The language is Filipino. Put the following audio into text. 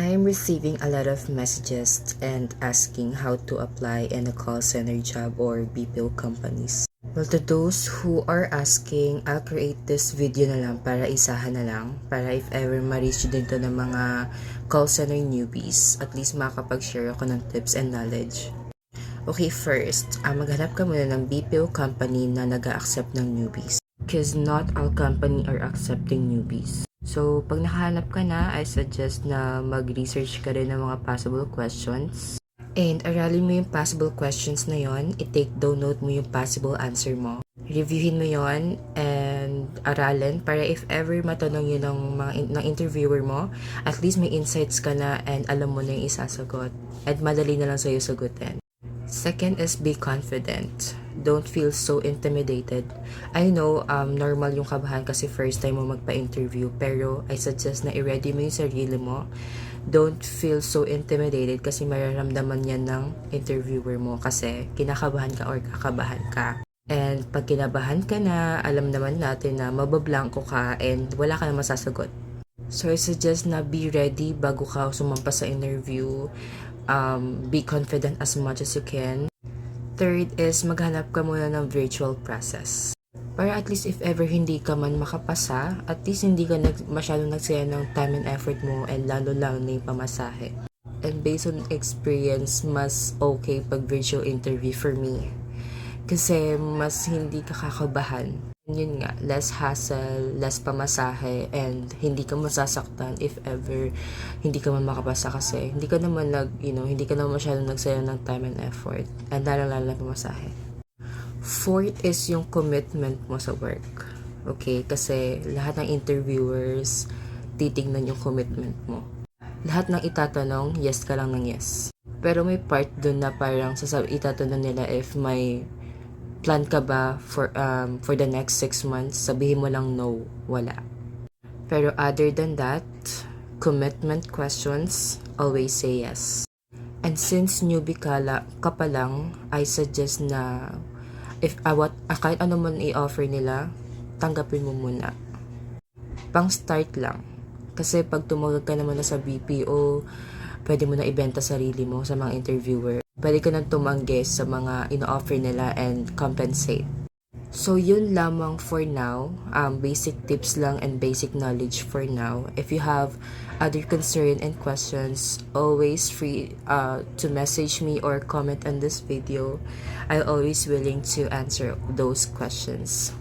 I'm receiving a lot of messages and asking how to apply in a call center job or BPO companies. Well, to those who are asking, I'll create this video na lang para isahan na lang. Para if ever ma-reach din to ng mga call center newbies, at least makakapag-share ako ng tips and knowledge. Okay, first, maghanap ka muna ng BPO company na nag-a-accept ng newbies. Because not all company are accepting newbies. So, pag nakahanap ka na, I suggest na mag-research ka rin ng mga possible questions. And aralin mo yung possible questions na yon, i-take down note mo yung possible answer mo. Reviewin mo yon and aralin para if ever matanong yun ng interviewer mo, at least may insights ka na and alam mo na yung isasagot. At madali na lang sa'yo sagutin. Second is be confident. Don't feel so intimidated. I know, normal yung kabahan kasi first time mo magpa-interview, pero I suggest na i-ready mo yung sarili mo. Don't feel so intimidated kasi mararamdaman yan ng interviewer mo kasi kinakabahan ka or kakabahan ka. And pag kinabahan ka na, alam naman natin na mabablanko ka and wala ka na masasagot. So I suggest na be ready bago ka sumampa sa interview. Be confident as much as you can. Third is maghanap ka muna ng virtual process. Para at least if ever hindi ka man makapasa, at least hindi ka masyadong nagsaya ng time and effort mo and lalo-lalo na yung pamasahe. And based on experience, mas okay pag virtual interview for me. Kasi mas hindi ka kakabahan. Yun nga, less hassle, less pamasahe, and hindi ka masasaktan if ever hindi ka man makapasa kasi hindi ka naman hindi ka naman masyadong nagsayang ng time and effort and lalo-lalo na pamasahe. Fourth is yung commitment mo sa work. Okay? Kasi lahat ng interviewers titignan yung commitment mo. Lahat ng itatanong, yes ka lang ng yes. Pero may part dun na parang itatanong nila if may plan ka ba for the next 6 months? Sabihin mo lang no, wala. Pero other than that, commitment questions, always say yes. And since newbie ka pa lang, I suggest na if kahit ano man i-offer nila, tanggapin mo muna. Pang start lang. Kasi pag tumawag ka naman na sa BPO, pwede mo na ibenta sarili mo sa mga interviewer. Pwede ka nang tumanggi sa mga ino-offer nila and compensate. So, yun lamang for now. Basic tips lang and basic knowledge for now. If you have other concern and questions, always free to message me or comment on this video. I'm always willing to answer those questions.